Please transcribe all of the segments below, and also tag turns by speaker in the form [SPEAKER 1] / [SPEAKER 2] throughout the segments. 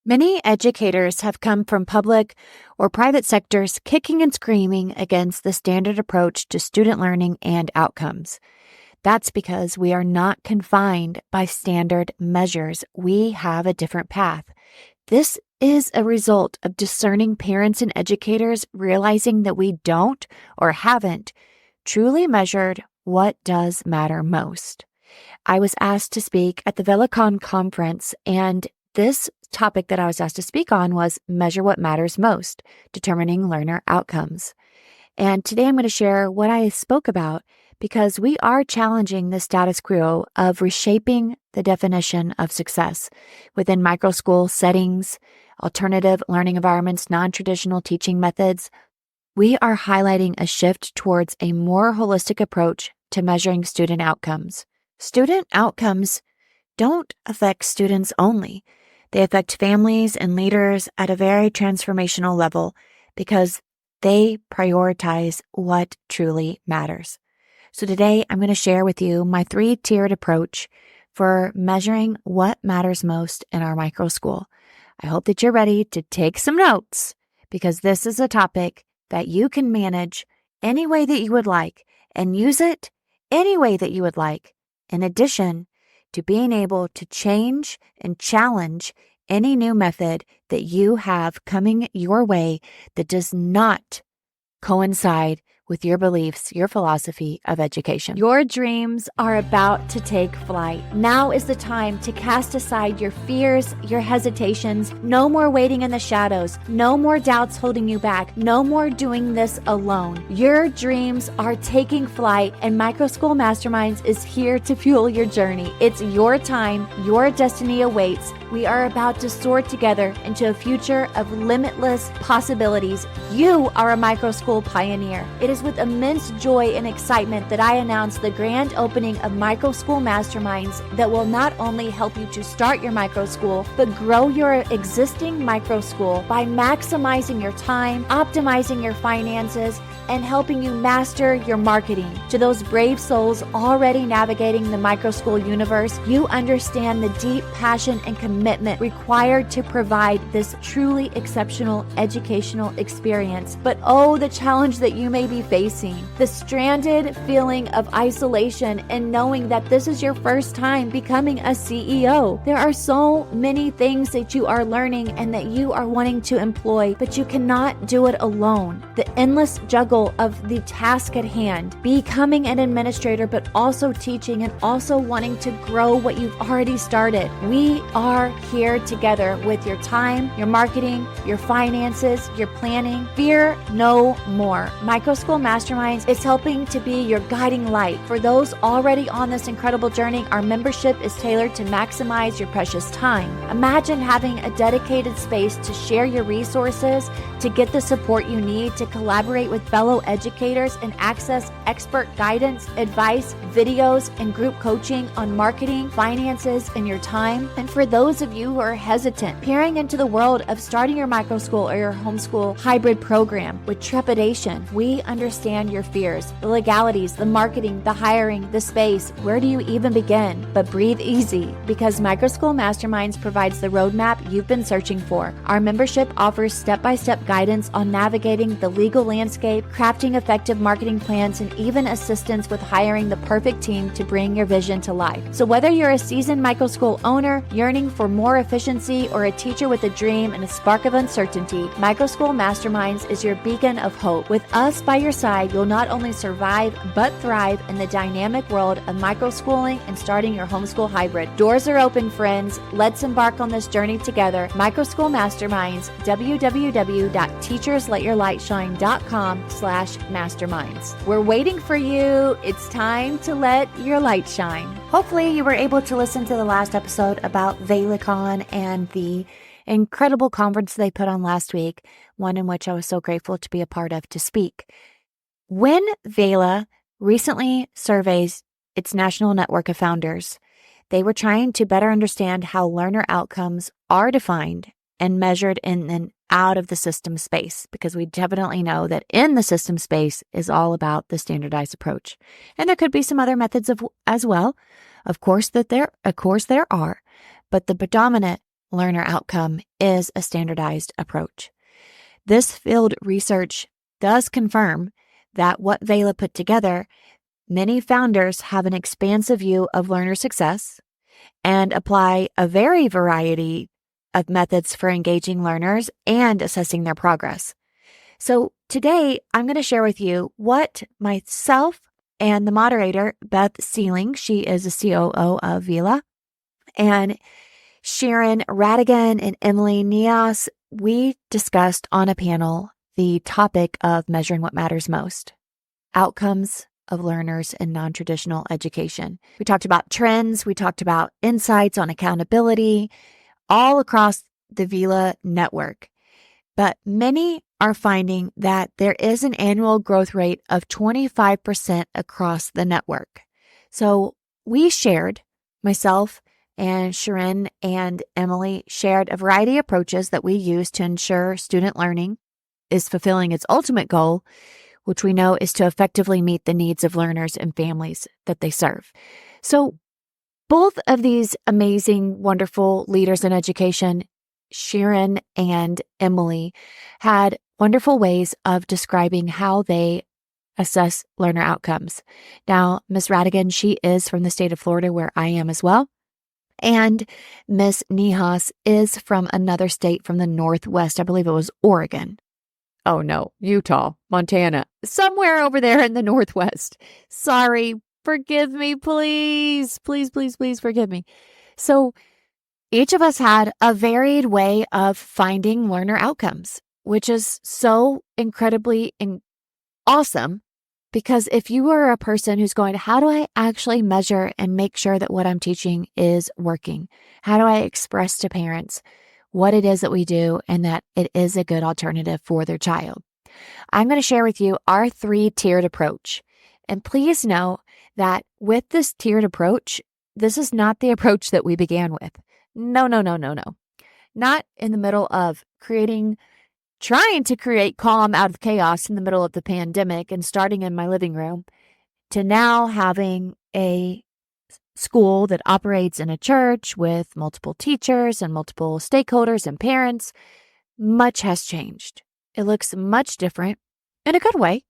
[SPEAKER 1] Many educators have come from public or private sectors kicking and screaming against the standard approach to student learning and outcomes. That's because we are not confined by standard measures. We have a different path. This is a result of discerning parents and educators realizing that we don't or haven't truly measured what does matter most. I was asked to speak at the VelaCon conference, and this topic that I was asked to speak on was measure what matters most, determining learner outcomes. And today I'm going to share what I spoke about because we are challenging the status quo of reshaping the definition of success within microschool settings, alternative learning environments, non-traditional teaching methods. We are highlighting a shift towards a more holistic approach to measuring student outcomes. Student outcomes don't affect students only. They affect families and leaders at a very transformational level because they prioritize what truly matters. So today I'm going to share with you my 3-tiered approach for measuring what matters most in our micro school. I hope that you're ready to take some notes because this is a topic that you can manage any way that you would like and use it any way that you would like, in addition to being able to change and challenge any new method that you have coming your way that does not coincide with your beliefs, your philosophy of education. Your dreams are about to take flight. Now is the time to cast aside your fears, your hesitations. No more waiting in the shadows. No more doubts holding you back. No more doing this alone. Your dreams are taking flight, and Microschool Masterminds is here to fuel your journey. It's your time. Your destiny awaits. We are about to soar together into a future of limitless possibilities. You are a microschool pioneer. It is with immense joy and excitement that I announce the grand opening of Microschool Masterminds that will not only help you to start your microschool, but grow your existing microschool by maximizing your time, optimizing your finances, and helping you master your marketing. To those brave souls already navigating the microschool universe, you understand the deep passion and commitment required to provide this truly exceptional educational experience. But oh, the challenge that you may be facing, the stranded feeling of isolation and knowing that this is your first time becoming a CEO. There are so many things that you are learning and that you are wanting to employ, but you cannot do it alone. The endless juggle of the task at hand, becoming an administrator, but also teaching and also wanting to grow what you've already started. We are here together with your time, your marketing, your finances, your planning. Fear no more. Microschool Masterminds is helping to be your guiding light. For those already on this incredible journey, our membership is tailored to maximize your precious time. Imagine having a dedicated space to share your resources, to get the support you need, to collaborate with fellow educators and access expert guidance, advice, videos, and group coaching on marketing, finances, and your time. And for those of you who are hesitant, peering into the world of starting your microschool or your homeschool hybrid program with trepidation, we understand your fears, the legalities, the marketing, the hiring, the space. Where do you even begin? But breathe easy, because Microschool Masterminds provides the roadmap you've been searching for. Our membership offers step-by-step guidance on navigating the legal landscape, crafting effective marketing plans, and even assistance with hiring the perfect team to bring your vision to life. So whether you're a seasoned microschool owner yearning for more efficiency or a teacher with a dream and a spark of uncertainty, Microschool Masterminds is your beacon of hope. With us by your side, you'll not only survive but thrive in the dynamic world of microschooling and starting your homeschool hybrid. Doors are open, friends. Let's embark on this journey together. Microschool Masterminds, www.teachersletyourlightshine.com/masterminds. We're waiting for you. It's time to let your light shine. Hopefully you were able to listen to the last episode about VelaCon and the incredible conference they put on last week, one in which I was so grateful to be a part of to speak. When Vela recently surveys its national network of founders, they were trying to better understand how learner outcomes are defined and measured in an out of the system space, because we definitely know that in the system space is all about the standardized approach. And there could be some other methods as well. Of course there are, but the predominant learner outcome is a standardized approach. This field research does confirm that what Vela put together, many founders have an expansive view of learner success and apply a variety of methods for engaging learners and assessing their progress. So today, I'm going to share with you what myself and the moderator, Beth Sealing, she is the COO of Vela, and Sharon Radigan and Emily Nias, we discussed on a panel the topic of measuring what matters most, outcomes of learners in non-traditional education. We talked about trends, we talked about insights on accountability, all across the Vela network. But many are finding that there is an annual growth rate of 25% across the network. So we shared, myself and Sharon and Emily shared a variety of approaches that we use to ensure student learning is fulfilling its ultimate goal, which we know is to effectively meet the needs of learners and families that they serve. So both of these amazing, wonderful leaders in education, Sharon and Emily, had wonderful ways of describing how they assess learner outcomes. Now, Ms. Radigan, she is from the state of Florida, where I am as well. And Ms. Nihas is from another state from the Northwest. I believe it was Oregon. Oh no, Utah, Montana, somewhere over there in the Northwest. Sorry, forgive me, please. Please, please, please forgive me. So each of us had a varied way of finding learner outcomes, which is so incredibly awesome, because if you are a person who's going, how do I actually measure and make sure that what I'm teaching is working? How do I express to parents what it is that we do and that it is a good alternative for their child? I'm going to share with you our 3-tiered approach. And please know that with this tiered approach, this is not the approach that we began with. No. Not in the middle of trying to create calm out of chaos in the middle of the pandemic and starting in my living room to now having a school that operates in a church with multiple teachers and multiple stakeholders and parents. Much has changed. It looks much different in a good way,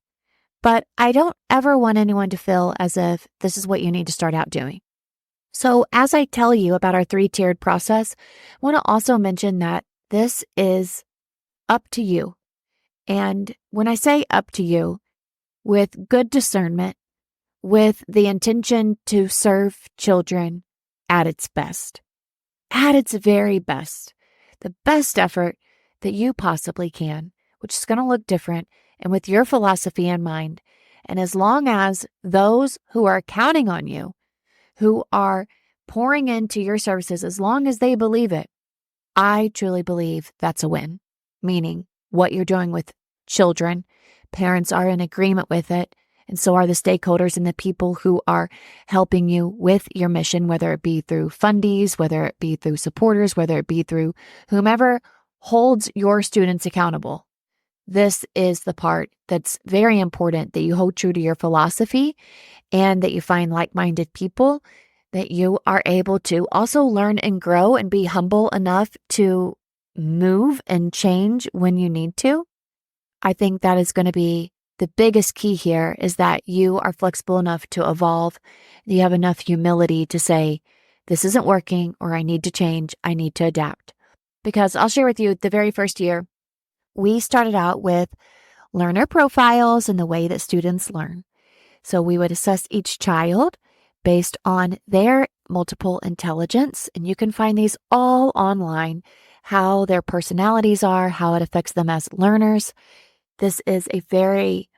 [SPEAKER 1] but I don't ever want anyone to feel as if this is what you need to start out doing. So as I tell you about our 3-tiered process, I want to also mention that this is up to you. And when I say up to you, with good discernment, with the intention to serve children at its best, at its very best, the best effort that you possibly can, which is going to look different, and with your philosophy in mind. And as long as those who are counting on you, who are pouring into your services, as long as they believe it, I truly believe that's a win. Meaning what you're doing with children, parents are in agreement with it, and so are the stakeholders and the people who are helping you with your mission, whether it be through fundies, whether it be through supporters, whether it be through whomever holds your students accountable. This is the part that's very important, that you hold true to your philosophy and that you find like-minded people, that you are able to also learn and grow and be humble enough to move and change when you need to. I think that is going to be the biggest key here, is that you are flexible enough to evolve. You have enough humility to say, this isn't working, or I need to change, I need to adapt. Because I'll share with you, the very first year, we started out with learner profiles and the way that students learn. So we would assess each child based on their multiple intelligence, and you can find these all online, how their personalities are, how it affects them as learners. This is a very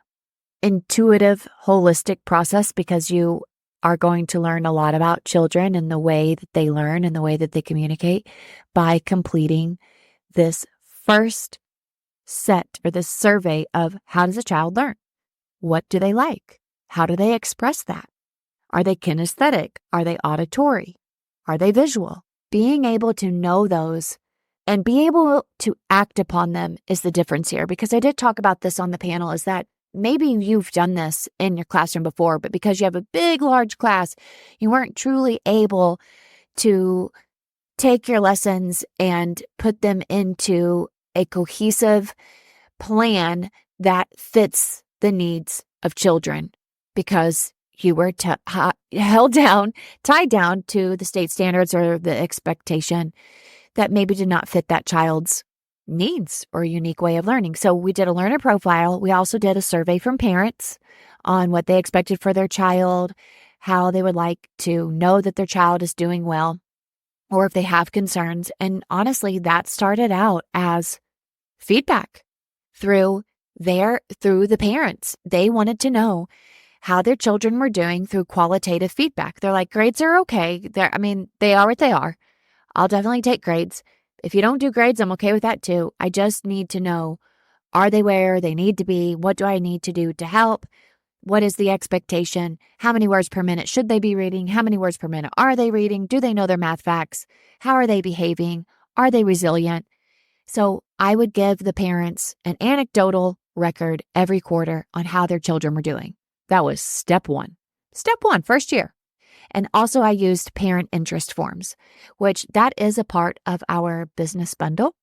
[SPEAKER 1] intuitive, holistic process because you are going to learn a lot about children and the way that they learn and the way that they communicate by completing this first set, or this survey of how does a child learn? What do they like? How do they express that? Are they kinesthetic? Are they auditory? Are they visual? Being able to know those and be able to act upon them is the difference here. Because I did talk about this on the panel, is that maybe you've done this in your classroom before, but because you have a big, large class, you weren't truly able to take your lessons and put them into a cohesive plan that fits the needs of children, because you were held down, tied down to the state standards or the expectation that maybe did not fit that child's needs or unique way of learning. So we did a learner profile. We also did a survey from parents on what they expected for their child, how they would like to know that their child is doing well, or if they have concerns. And honestly, that started out as feedback through the parents. They wanted to know how their children were doing through qualitative feedback. They're like, grades are okay. They are what they are. I'll definitely take grades. If you don't do grades, I'm okay with that too. I just need to know, are they where they need to be? What do I need to do to help? What is the expectation? How many words per minute should they be reading? How many words per minute are they reading? Do they know their math facts? How are they behaving? Are they resilient? So I would give the parents an anecdotal record every quarter on how their children were doing. That was step one. Step one, first year. And also I used parent interest forms, which that is a part of our business bundle.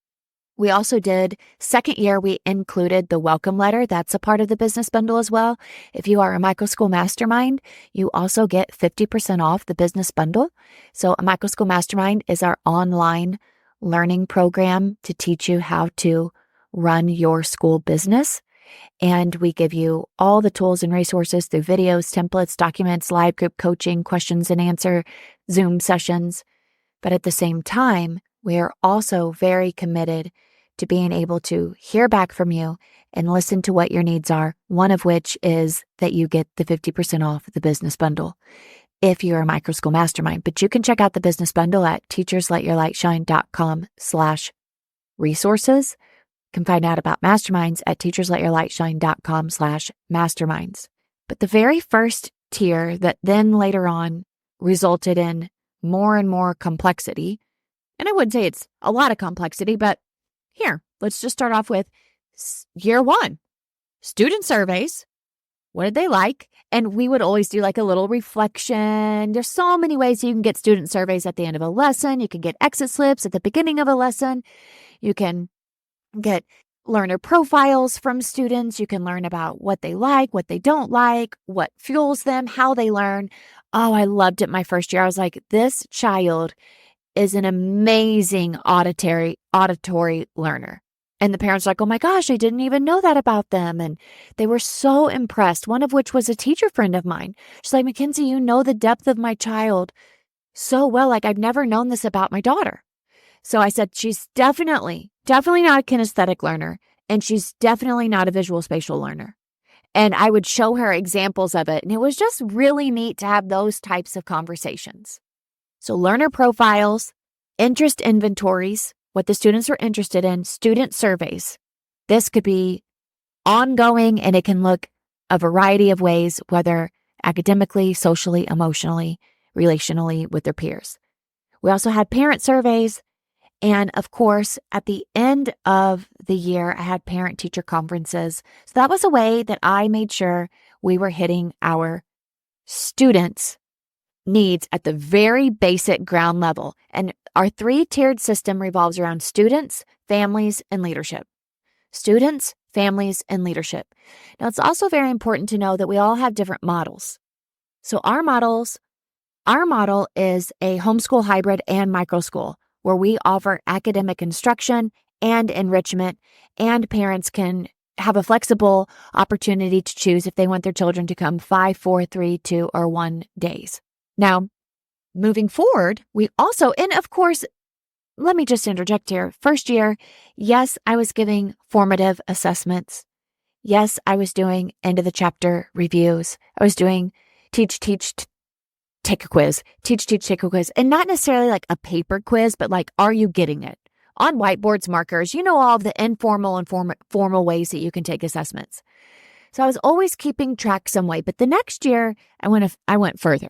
[SPEAKER 1] We also did, second year, we included the welcome letter. That's a part of the business bundle as well. If you are a Microschool Mastermind, you also get 50% off the business bundle. So a Microschool Mastermind is our online learning program to teach you how to run your school business. And we give you all the tools and resources through videos, templates, documents, live group coaching, questions and answer, Zoom sessions. But at the same time, we are also very committed to being able to hear back from you and listen to what your needs are, one of which is that you get the 50% off the business bundle if you're a Microschool Mastermind. But you can check out the business bundle at teachersletyourlightshine.com/resources. You can find out about masterminds at teachersletyourlightshine.com/masterminds. But the very first tier that then later on resulted in more and more complexity, and I wouldn't say it's a lot of complexity, but here, let's just start off with year one, student surveys. What did they like? And we would always do like a little reflection. There's so many ways you can get student surveys at the end of a lesson. You can get exit slips at the beginning of a lesson. You can get learner profiles from students. You can learn about what they like, what they don't like, what fuels them, how they learn. Oh, I loved it my first year. I was like, this child is an amazing auditory learner. And the parents are like, oh my gosh, I didn't even know that about them. And they were so impressed, one of which was a teacher friend of mine. She's like, Mackenzie, you know the depth of my child so well. Like, I've never known this about my daughter. So I said, she's definitely not a kinesthetic learner. And she's definitely not a visual spatial learner. And I would show her examples of it. And it was just really neat to have those types of conversations. So learner profiles, interest inventories, what the students are interested in, student surveys. This could be ongoing and it can look a variety of ways, whether academically, socially, emotionally, relationally with their peers. We also had parent surveys. And of course, at the end of the year, I had parent-teacher conferences. So that was a way that I made sure we were hitting our students' needs at the very basic ground level. And our 3-tiered system revolves around students, families, and leadership. Students, families, and leadership. Now, it's also very important to know that we all have different models. So our model is a homeschool hybrid and microschool, where we offer academic instruction and enrichment, and parents can have a flexible opportunity to choose if they want their children to come 5, 4, 3, 2, or 1 days. Now, moving forward, we also, and of course, let me just interject here. First year, yes, I was giving formative assessments. Yes, I was doing end of the chapter reviews. I was doing teach, take a quiz, teach, take a quiz. And not necessarily like a paper quiz, but like, are you getting it? On whiteboards, markers, all of the informal and formal ways that you can take assessments. So I was always keeping track some way. But the next year, I went further.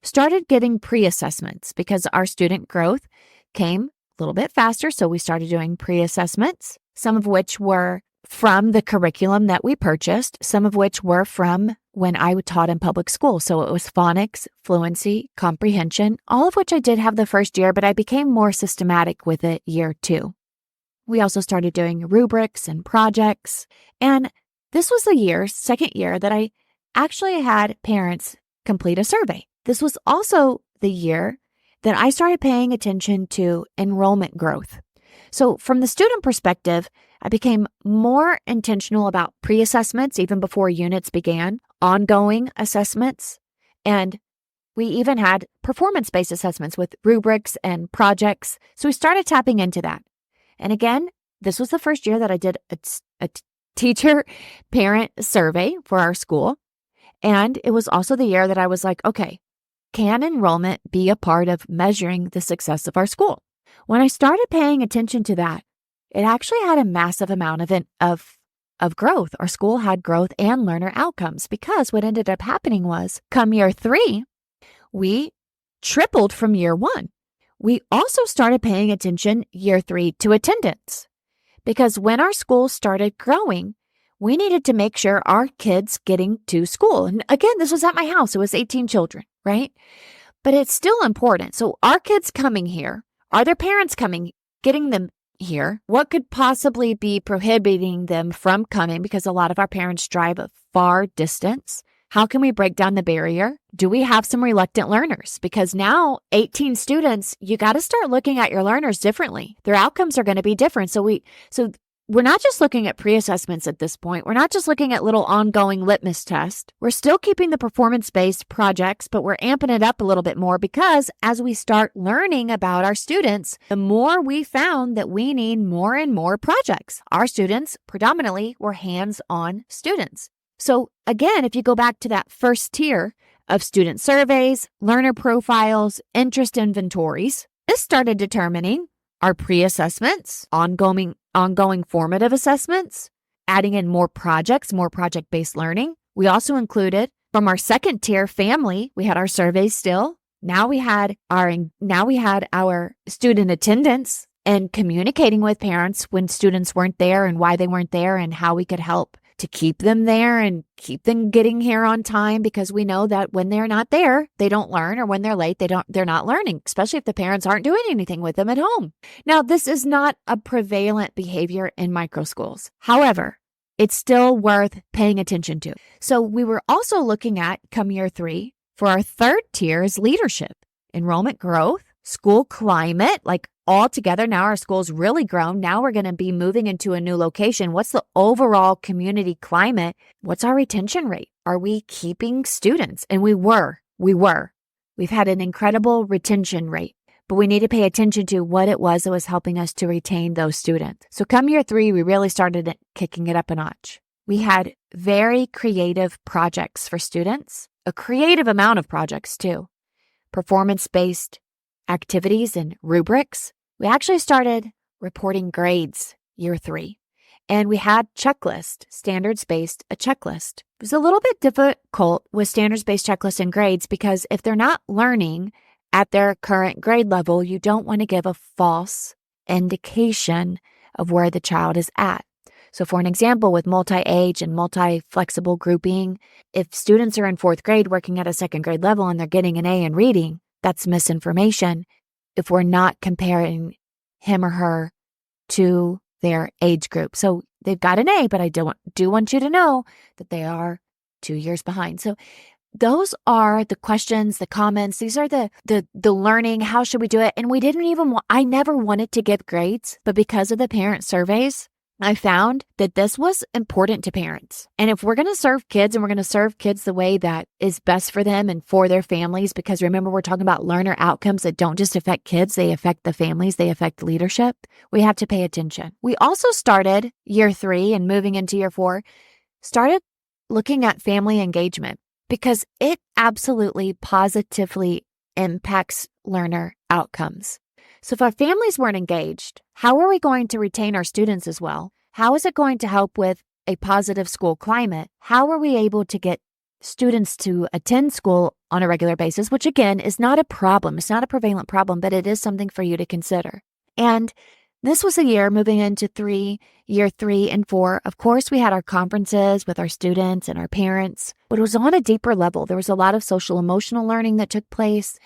[SPEAKER 1] Started giving pre-assessments because our student growth came a little bit faster. So we started doing pre-assessments, some of which were from the curriculum that we purchased, some of which were from when I taught in public school. So it was phonics, fluency, comprehension, all of which I did have the first year, but I became more systematic with it year 2. We also started doing rubrics and projects. And this was the second year, that I actually had parents complete a survey. This was also the year that I started paying attention to enrollment growth. So from the student perspective, I became more intentional about pre-assessments even before units began, ongoing assessments, and we even had performance-based assessments with rubrics and projects. So we started tapping into that. And again, this was the first year that I did a teacher-parent survey for our school. And it was also the year that I was like, okay, can enrollment be a part of measuring the success of our school? When I started paying attention to that, it actually had a massive amount of growth. Our school had growth and learner outcomes, because what ended up happening was, come year 3, we tripled from year 1. We also started paying attention year 3 to attendance, because when our school started growing, we needed to make sure our kids getting to school. And again, this was at my house. It was 18 children, right? But it's still important. So our kids coming here, are their parents coming, getting them here? What could possibly be prohibiting them from coming? Because a lot of our parents drive a far distance. How can we break down the barrier? Do we have some reluctant learners? Because now 18 students, you got to start looking at your learners differently. Their outcomes are going to be different. So we're not just looking at pre-assessments at this point. We're not just looking at little ongoing litmus tests. We're still keeping the performance-based projects, but we're amping it up a little bit more, because as we start learning about our students, the more we found that we need more and more projects. Our students predominantly were hands-on students. So again, if you go back to that first tier of student surveys, learner profiles, interest inventories, this started determining our pre-assessments, ongoing formative assessments, adding in more projects, more project-based learning. We also included, from our second tier family, we had our surveys still. Now we had our student attendance and communicating with parents when students weren't there and why they weren't there and how we could help to keep them there and keep them getting here on time, because we know that when they're not there, they don't learn, or when they're late, they're not learning, especially if the parents aren't doing anything with them at home. Now, this is not a prevalent behavior in microschools. However, it's still worth paying attention to. So we were also looking at, come year 3, for our third tier is leadership, enrollment growth, school climate, like all together. Now our school's really grown. Now we're going to be moving into a new location. What's the overall community climate? What's our retention rate? Are we keeping students? And we were. We've had an incredible retention rate, but we need to pay attention to what it was that was helping us to retain those students. So come year 3, we really started kicking it up a notch. We had very creative projects for students, a creative amount of projects too, performance-based activities and rubrics. We actually started reporting grades year 3, and we had standards-based a checklist. It was a little bit difficult with standards-based checklists and grades, because if they're not learning at their current grade level, you don't want to give a false indication of where the child is at. So for an example, with multi-age and multi-flexible grouping, if students are in 4th grade working at a 2nd grade level and they're getting an A in reading, that's misinformation if we're not comparing him or her to their age group. So they've got an A, but I do want you to know that they are 2 years behind. So those are the questions, the comments. These are the learning. How should we do it? And I never wanted to give grades, but because of the parent surveys, I found that this was important to parents. And if we're going to serve kids, and we're going to serve kids the way that is best for them and for their families, because remember, we're talking about learner outcomes that don't just affect kids, they affect the families, they affect leadership, we have to pay attention. We also started year 3 and moving into year 4, started looking at family engagement, because it absolutely positively impacts learner outcomes. So if our families weren't engaged, how are we going to retain our students as well? How is it going to help with a positive school climate? How are we able to get students to attend school on a regular basis, which again is not a problem. It's not a prevalent problem, but it is something for you to consider. And This was a year moving into year 3 and 4. Of course, we had our conferences with our students and our parents, but it was on a deeper level. There was a lot of social emotional learning that took place.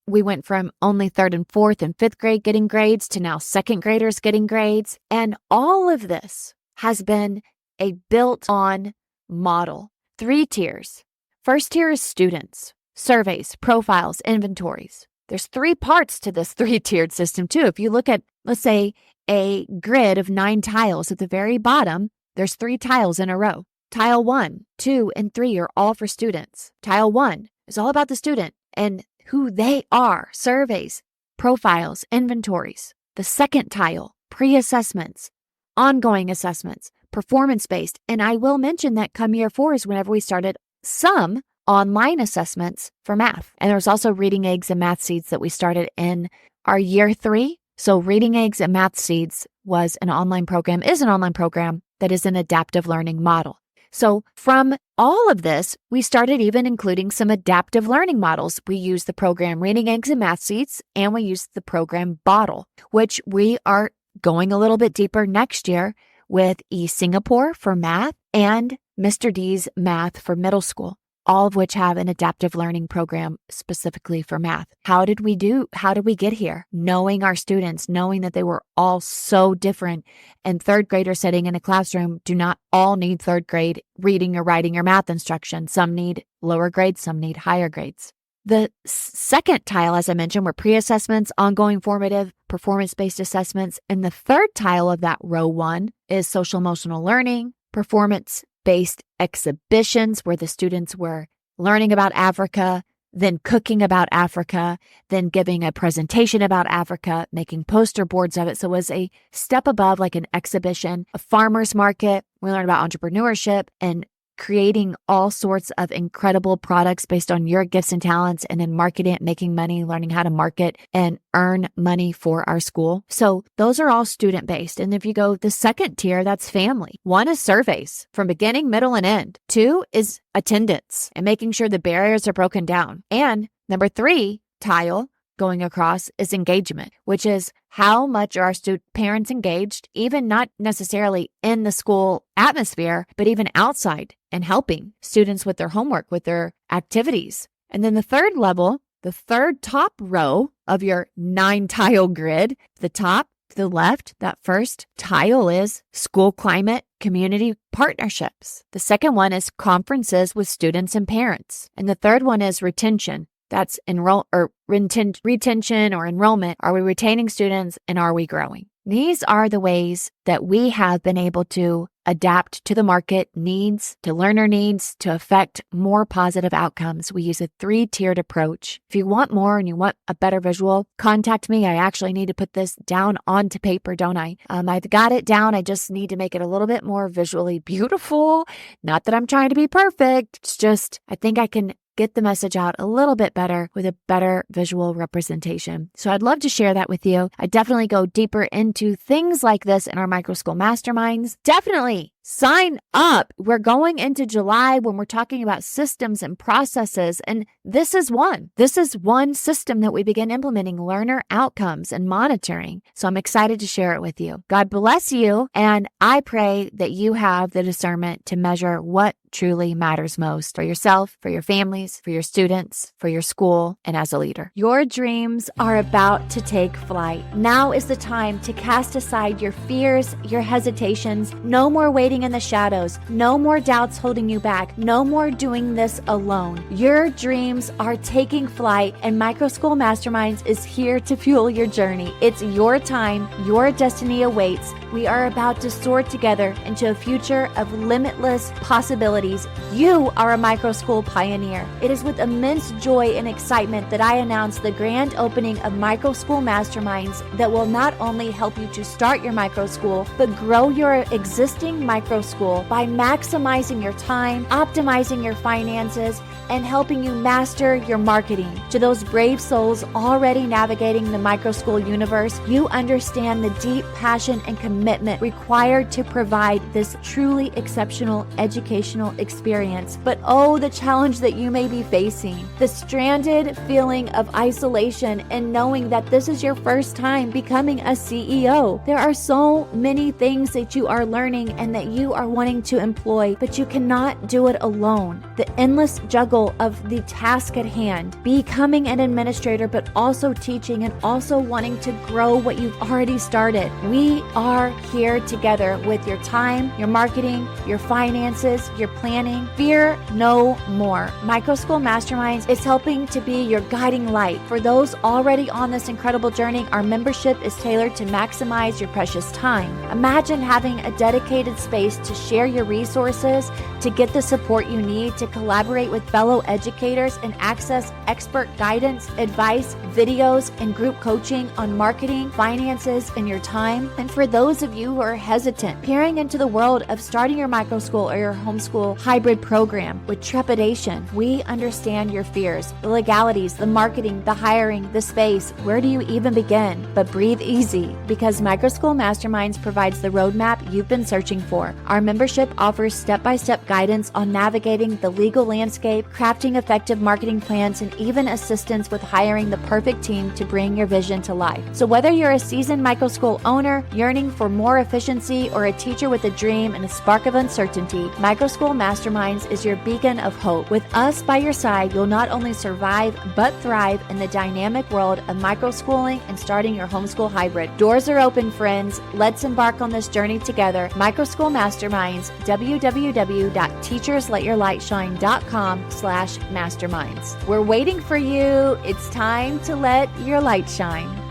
[SPEAKER 1] We went from only 3rd and 4th and 5th grade getting grades to now 2nd graders getting grades. And all of this has been a built-on model. 3 tiers. First tier is students, surveys, profiles, inventories. There's 3 parts to this 3-tiered system too. If you look at, let's say, a grid of 9 tiles at the very bottom, there's 3 tiles in a row. Tile 1, 2, and 3 are all for students. Tile 1 is all about the student and who they are, surveys, profiles, inventories. The second tile, pre-assessments, ongoing assessments, performance-based. And I will mention that come year 4 is whenever we started some online assessments for math. And there was also Reading Eggs and Math Seeds that we started in our year 3. So Reading Eggs and Math Seeds is an online program that is an adaptive learning model. So from all of this, we started even including some adaptive learning models. We use the program Reading Eggs and Math Seeds, and we use the program Bottle, which we are going a little bit deeper next year with Singapore for math and Mr. D's Math for middle school, all of which have an adaptive learning program specifically for math. How did we get here? Knowing our students, knowing that they were all so different, and 3rd graders sitting in a classroom do not all need 3rd grade reading or writing or math instruction. Some need lower grades, some need higher grades. The second tile, as I mentioned, were pre-assessments, ongoing formative, performance-based assessments. And the 3rd tile of that row 1 is social emotional learning, performance-based exhibitions where the students were learning about Africa, then cooking about Africa, then giving a presentation about Africa, making poster boards of it. So it was a step above like an exhibition, a farmer's market. We learned about entrepreneurship and creating all sorts of incredible products based on your gifts and talents, and then marketing it, making money, learning how to market and earn money for our school. So those are all student-based. And if you go the second tier, that's family. 1 is surveys from beginning, middle, and end. 2 is attendance and making sure the barriers are broken down. And number 3 tile going across is engagement, which is how much are our parents engaged, even not necessarily in the school atmosphere, but even outside and helping students with their homework, with their activities. And then the 3rd level, the 3rd top row of your 9-tile grid, the top to the left, that first tile is school climate, community partnerships. The second one is conferences with students and parents. And the 3rd one is retention. That's retention or enrollment. Are we retaining students and are we growing? These are the ways that we have been able to adapt to the market needs, to learner needs, to affect more positive outcomes. We use a 3-tiered approach. If you want more and you want a better visual, contact me. I actually need to put this down onto paper, don't I? I've got it down. I just need to make it a little bit more visually beautiful. Not that I'm trying to be perfect. It's just, I think I can get the message out a little bit better with a better visual representation. So I'd love to share that with you. I definitely go deeper into things like this in our Microschool Masterminds. Definitely sign up. We're going into July when we're talking about systems and processes, and this is one. This is one system that we begin implementing, learner outcomes and monitoring. So I'm excited to share it with you. God bless you, and I pray that you have the discernment to measure what truly matters most for yourself, for your families, for your students, for your school, and as a leader. Your dreams are about to take flight. Now is the time to cast aside your fears, your hesitations. No more waiting in the shadows. No more doubts holding you back. No more doing this alone. Your dreams are taking flight, and Microschool Masterminds is here to fuel your journey. It's your time. Your destiny awaits. We are about to soar together into a future of limitless possibilities. You are a Microschool pioneer. It is with immense joy and excitement that I announce the grand opening of Microschool Masterminds that will not only help you to start your microschool, but grow your existing microschool Microschool by maximizing your time, optimizing your finances, and helping you master your marketing. To those brave souls already navigating the Microschool universe, you understand the deep passion and commitment required to provide this truly exceptional educational experience. But oh, the challenge that you may be facing, the stranded feeling of isolation and knowing that this is your first time becoming a CEO. There are so many things that you are learning and that you are wanting to employ, but you cannot do it alone. The endless juggle of the task at hand, becoming an administrator, but also teaching and also wanting to grow what you've already started. We are here together with your time, your marketing, your finances, your planning. Fear no more. Microschool Masterminds is helping to be your guiding light. For those already on this incredible journey, our membership is tailored to maximize your precious time. Imagine having a dedicated space to share your resources, to get the support you need, to collaborate with fellow educators and access expert guidance, advice, videos, and group coaching on marketing, finances, and your time. And for those of you who are hesitant, peering into the world of starting your microschool or your homeschool hybrid program with trepidation, we understand your fears, the legalities, the marketing, the hiring, the space. Where do you even begin? But breathe easy, because Microschool Masterminds provides the roadmap you've been searching for. Our membership offers step-by-step guidance on navigating the legal landscape, crafting effective marketing plans, and even assistance with hiring the perfect team to bring your vision to life. So whether you're a seasoned microschool owner yearning for more efficiency or a teacher with a dream and a spark of uncertainty, Microschool Masterminds is your beacon of hope. With us by your side, you'll not only survive but thrive in the dynamic world of microschooling and starting your homeschool hybrid. Doors are open, friends. Let's embark on this journey together. Microschool Masterminds, www.teachersletyourlightshine.com/masterminds. We're waiting for you. It's time to let your light shine.